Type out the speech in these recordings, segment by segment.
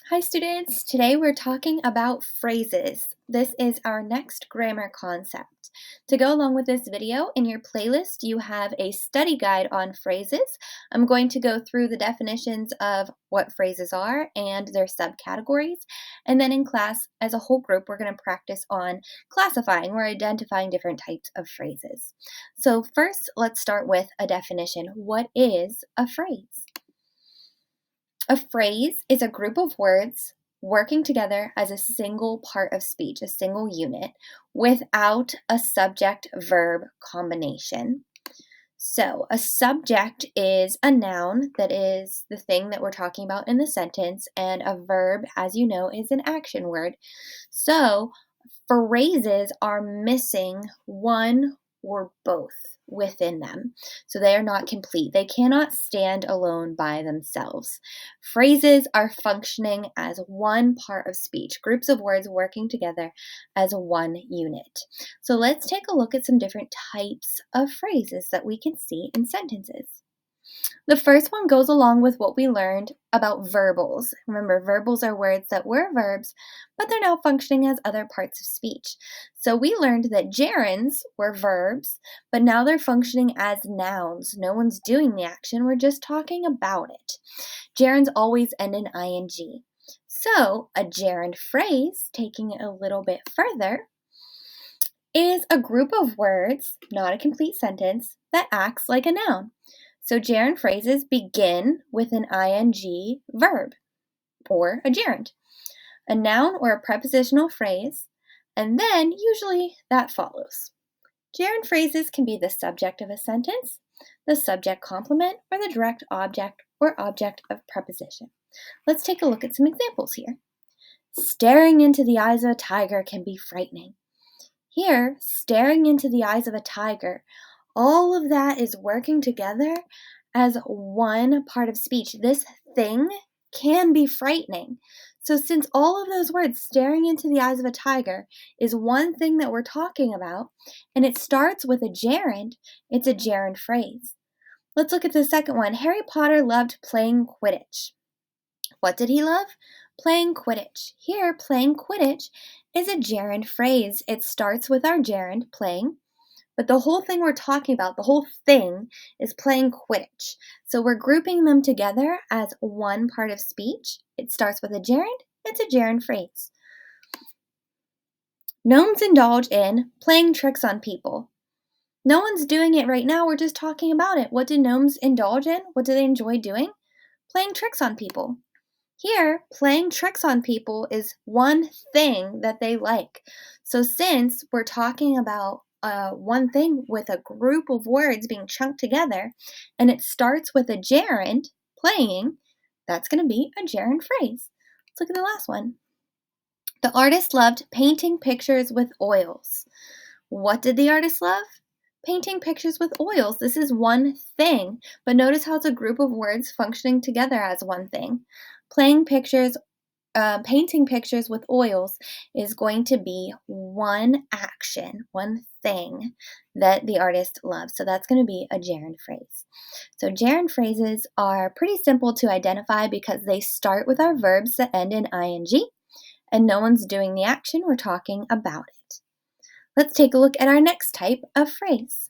Hi students, today we're talking about phrases. This is our next grammar concept. To go along with this video, in your playlist you have a study guide on phrases. I'm going to go through the definitions of what phrases are and their subcategories, and then in class as a whole group we're going to practice on classifying or identifying different types of phrases. So first let's start with a definition. What is a phrase? A phrase is a group of words working together as a single part of speech, a single unit, without a subject-verb combination. So, a subject is a noun that is the thing that we're talking about in the sentence, and a verb, as you know, is an action word. So, phrases are missing one or both within them. So they are not complete. They cannot stand alone by themselves. Phrases are functioning as one part of speech, groups of words working together as one unit. So let's take a look at some different types of phrases that we can see in sentences. The first one goes along with what we learned about verbals. Remember, verbals are words that were verbs, but they're now functioning as other parts of speech. So we learned that gerunds were verbs, but now they're functioning as nouns. No one's doing the action, we're just talking about it. Gerunds always end in ing. So a gerund phrase, taking it a little bit further, is a group of words, not a complete sentence, that acts like a noun. So gerund phrases begin with an ing verb, or a gerund, a noun or a prepositional phrase, and then usually that follows. Gerund phrases can be the subject of a sentence, the subject complement, or the direct object or object of preposition. Let's take a look at some examples here. Staring into the eyes of a tiger can be frightening. Here, staring into the eyes of a tiger, all of that is working together as one part of speech. This thing can be frightening. So since all of those words, staring into the eyes of a tiger, is one thing that we're talking about, and it starts with a gerund, it's a gerund phrase. Let's look at the second one. Harry Potter loved playing Quidditch. What did he love? Playing Quidditch. Here, playing Quidditch is a gerund phrase. It starts with our gerund, playing, but the whole thing we're talking about, the whole thing, is playing Quidditch. So we're grouping them together as one part of speech. It starts with a gerund, it's a gerund phrase. Gnomes indulge in playing tricks on people. No one's doing it right now, we're just talking about it. What do gnomes indulge in? What do they enjoy doing? Playing tricks on people. Here, playing tricks on people is one thing that they like. So since we're talking about one thing with a group of words being chunked together, and it starts with a gerund, playing, that's going to be a gerund phrase. Let's look at the last one. The artist loved painting pictures with oils. What did the artist love? Painting pictures with oils. This is one thing, but notice how it's a group of words functioning together as one thing. Painting pictures with oils is going to be one action, one thing that the artist loves. So that's going to be a gerund phrase. So gerund phrases are pretty simple to identify because they start with our verbs that end in ing, and no one's doing the action, we're talking about it. Let's take a look at our next type of phrase.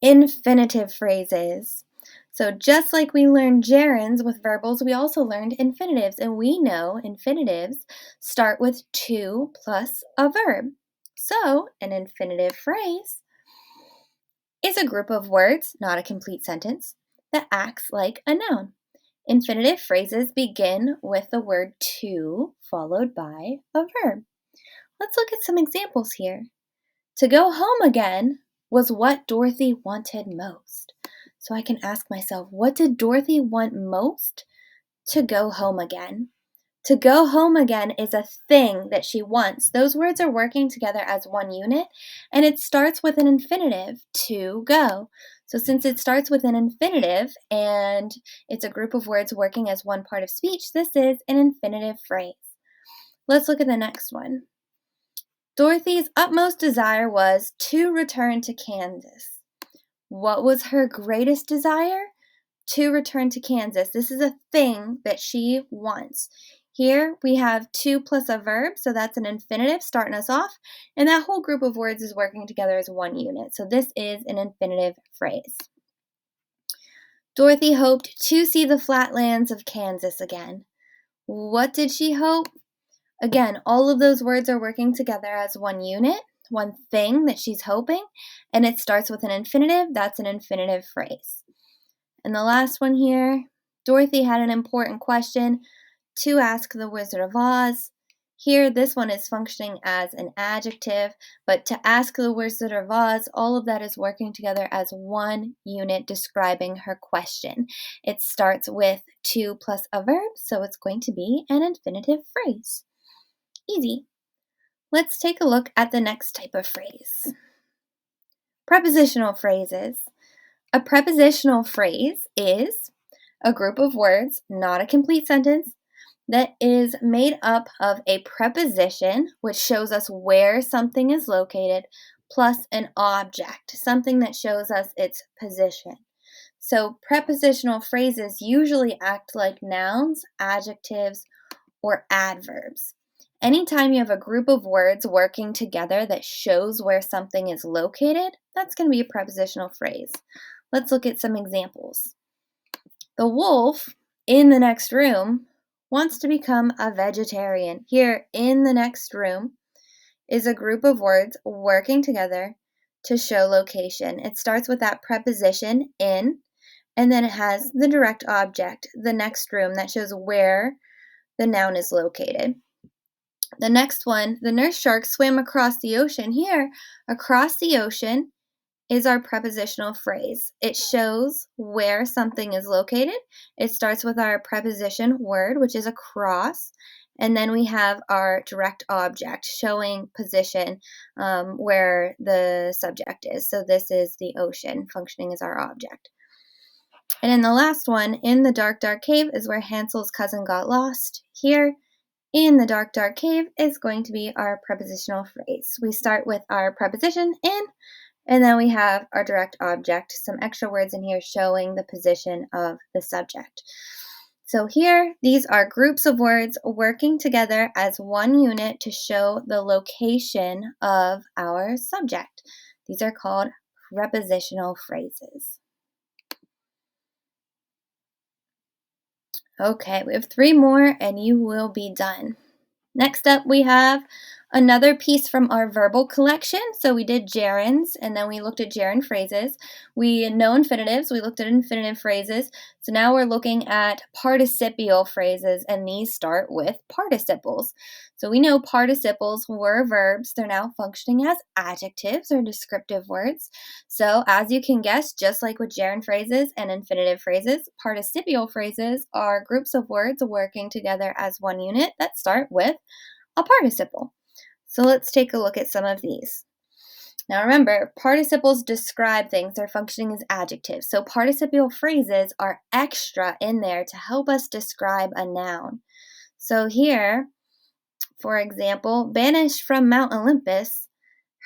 Infinitive phrases. So just like we learned gerunds with verbals, we also learned infinitives, and we know infinitives start with to plus a verb. So an infinitive phrase is a group of words, not a complete sentence, that acts like a noun. Infinitive phrases begin with the word to followed by a verb. Let's look at some examples here. To go home again was what Dorothy wanted most. So I can ask myself, what did Dorothy want most? To go home again. To go home again is a thing that she wants. Those words are working together as one unit, and it starts with an infinitive, to go. So since it starts with an infinitive and it's a group of words working as one part of speech, this is an infinitive phrase. Let's look at the next one. Dorothy's utmost desire was to return to Kansas. What was her greatest desire? to return to Kansas. This is a thing that she wants. Here we have to plus a verb, so that's an infinitive starting us off, and that whole group of words is working together as one unit. So this is an infinitive phrase. Dorothy hoped to see the flatlands of Kansas again. What did she hope? Again, all of those words are working together as one unit, one thing that she's hoping, and it starts with an infinitive. That's an infinitive phrase. And the last one here, Dorothy had an important question to ask the Wizard of Oz. Here, this one is functioning as an adjective, but to ask the Wizard of Oz, all of that is working together as one unit describing her question. It starts with to plus a verb, so it's going to be an infinitive phrase. Easy. Let's take a look at the next type of phrase. Prepositional phrases. A prepositional phrase is a group of words, not a complete sentence, that is made up of a preposition, which shows us where something is located, plus an object, something that shows us its position. So prepositional phrases usually act like nouns, adjectives, or adverbs. Anytime you have a group of words working together that shows where something is located, that's going to be a prepositional phrase. Let's look at some examples. The wolf in the next room wants to become a vegetarian. Here, in the next room, is a group of words working together to show location. It starts with that preposition in, and then it has the direct object, the next room, that shows where the noun is located. The next one, the nurse shark swam across the ocean. Here, across the ocean is our prepositional phrase. It shows where something is located. It starts with our preposition word, which is across, and then we have our direct object showing position where the subject is. So this is the ocean functioning as our object. And in the last one, in the dark, dark cave is where Hansel's cousin got lost. Here, in the dark, dark cave is going to be our prepositional phrase. We start with our preposition in, and then we have our direct object, some extra words in here showing the position of the subject. So here, these are groups of words working together as one unit to show the location of our subject. These are called prepositional phrases. Okay, we have 3 more and you will be done. Next up, we have another piece from our verbal collection. So we did gerunds, and then we looked at gerund phrases. We know infinitives. We looked at infinitive phrases. So now we're looking at participial phrases, and these start with participles. So we know participles were verbs. They're now functioning as adjectives or descriptive words. So as you can guess, just like with gerund phrases and infinitive phrases, participial phrases are groups of words working together as one unit that start with a participle. So let's take a look at some of these. Now remember, participles describe things. They're functioning as adjectives. So participial phrases are extra in there to help us describe a noun. So here, for example, banished from Mount Olympus,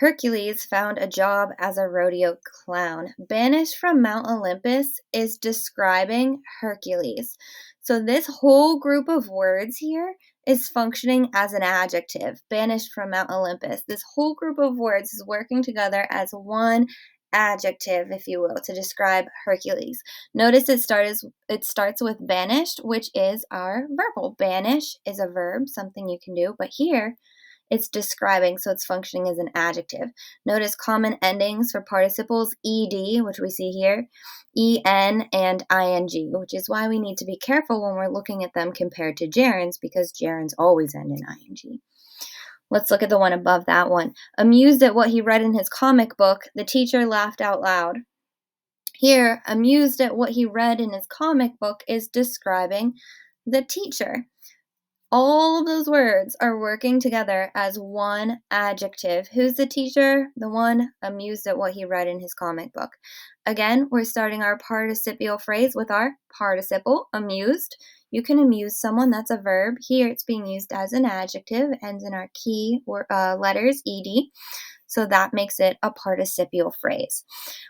Hercules found a job as a rodeo clown. Banished from Mount Olympus is describing Hercules. So this whole group of words here is functioning as an adjective. Banished from Mount Olympus. This whole group of words is working together as one adjective, if you will, to describe Hercules. Notice it starts with banished, which is our verbal. Banish is a verb, something you can do, but here it's describing, so it's functioning as an adjective. Notice common endings for participles, ed, which we see here, en, and ing, which is why we need to be careful when we're looking at them compared to gerunds, because gerunds always end in ing. Let's look at the one above that one. Amused at what he read in his comic book, the teacher laughed out loud. Here, amused at what he read in his comic book is describing the teacher. All of those words are working together as one adjective. Who's the teacher? The one amused at what he read in his comic book. Again, we're starting our participial phrase with our participle, amused. You can amuse someone, that's a verb. Here it's being used as an adjective, ends in our key letters, ed. so that makes it a participial phrase.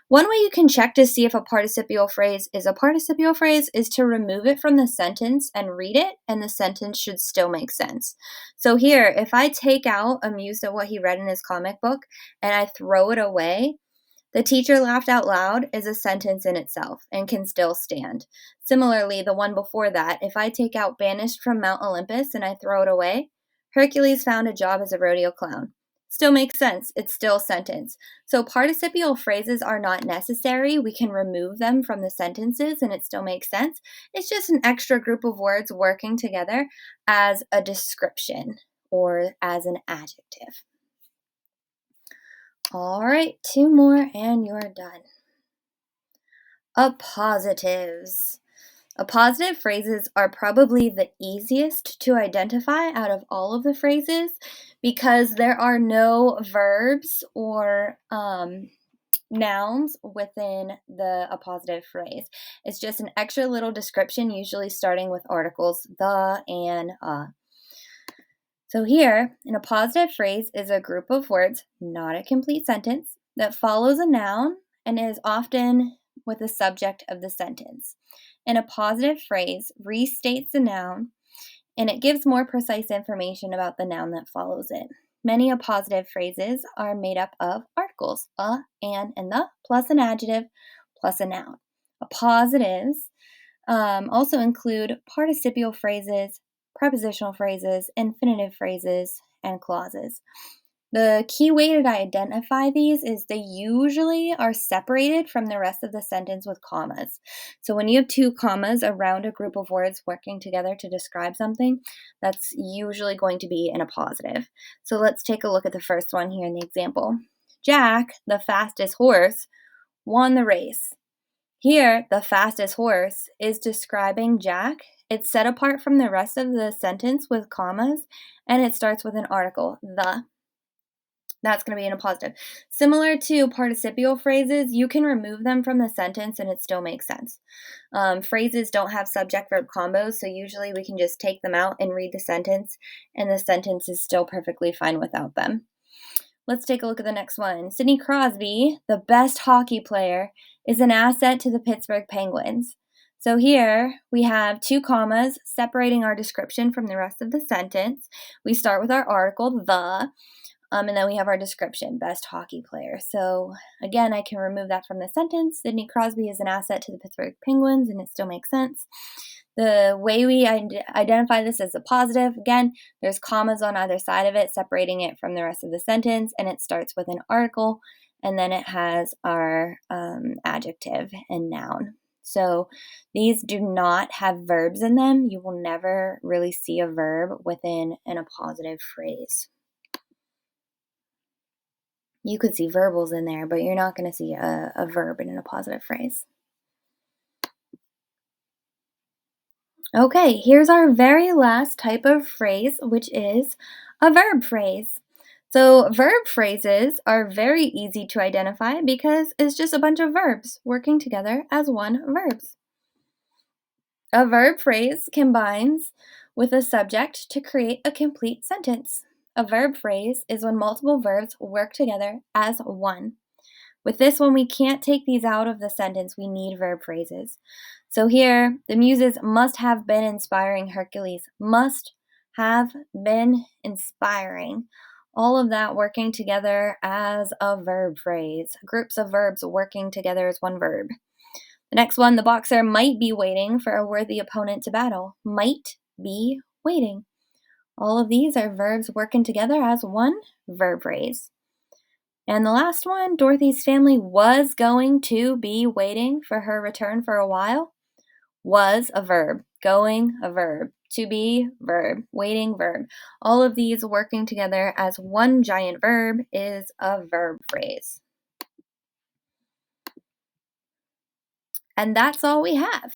One way you can check to see if a participial phrase is a participial phrase is to remove it from the sentence and read it, and the sentence should still make sense. So here, if I take out amused at what he read in his comic book and I throw it away, the teacher laughed out loud is a sentence in itself and can still stand. Similarly, the one before that, if I take out banished from Mount Olympus and I throw it away, Hercules found a job as a rodeo clown. Still makes sense. It's still a sentence. So participial phrases are not necessary. We can remove them from the sentences and it still makes sense. It's just an extra group of words working together as a description or as an adjective. All right, 2 more and you're done. Appositives. Appositive phrases are probably the easiest to identify out of all of the phrases because there are no verbs or nouns within the appositive phrase. It's just an extra little description, usually starting with articles the and So here, an appositive phrase is a group of words, not a complete sentence, that follows a noun and is often with the subject of the sentence. An appositive phrase restates a noun and it gives more precise information about the noun that follows it. Many appositive phrases are made up of articles, a, and the, plus an adjective, plus a noun. Appositives also include participial phrases, prepositional phrases, infinitive phrases, and clauses. The key way to identify these is they usually are separated from the rest of the sentence with commas. So when you have 2 commas around a group of words working together to describe something, that's usually going to be an appositive. So let's take a look at the first one here in the example. Jack, the fastest horse, won the race. Here, the fastest horse is describing Jack. It's set apart from the rest of the sentence with commas, and it starts with an article, the. That's going to be an appositive. Similar to participial phrases, you can remove them from the sentence and it still makes sense. Phrases don't have subject-verb combos, so usually we can just take them out and read the sentence, and the sentence is still perfectly fine without them. Let's take a look at the next one. Sidney Crosby, the best hockey player, is an asset to the Pittsburgh Penguins. So here we have 2 commas separating our description from the rest of the sentence. We start with our article, the, and then we have our description, best hockey player. So again, I can remove that from the sentence. Sidney Crosby is an asset to the Pittsburgh Penguins, and it still makes sense. The way we identify this as a positive, again, there's commas on either side of it, separating it from the rest of the sentence, and it starts with an article, and then it has our adjective and noun. So these do not have verbs in them. You will never really see a verb within an appositive phrase. You could see verbals in there, but you're not going to see a verb in an appositive phrase. Okay, here's our very last type of phrase, which is a verb phrase. So verb phrases are very easy to identify because it's just a bunch of verbs working together as one verb. A verb phrase combines with a subject to create a complete sentence. A verb phrase is when multiple verbs work together as one. With this one, we can't take these out of the sentence. We need verb phrases. So here, the muses must have been inspiring Hercules. Must have been inspiring. All of that working together as a verb phrase. Groups of verbs working together as one verb. The next one, the boxer might be waiting for a worthy opponent to battle. Might be waiting. All of these are verbs working together as one verb phrase. And the last one, Dorothy's family was going to be waiting for her return for a while. Was a verb. Going, a verb. To be, verb. Waiting, verb. All of these working together as one giant verb is a verb phrase. And that's all we have.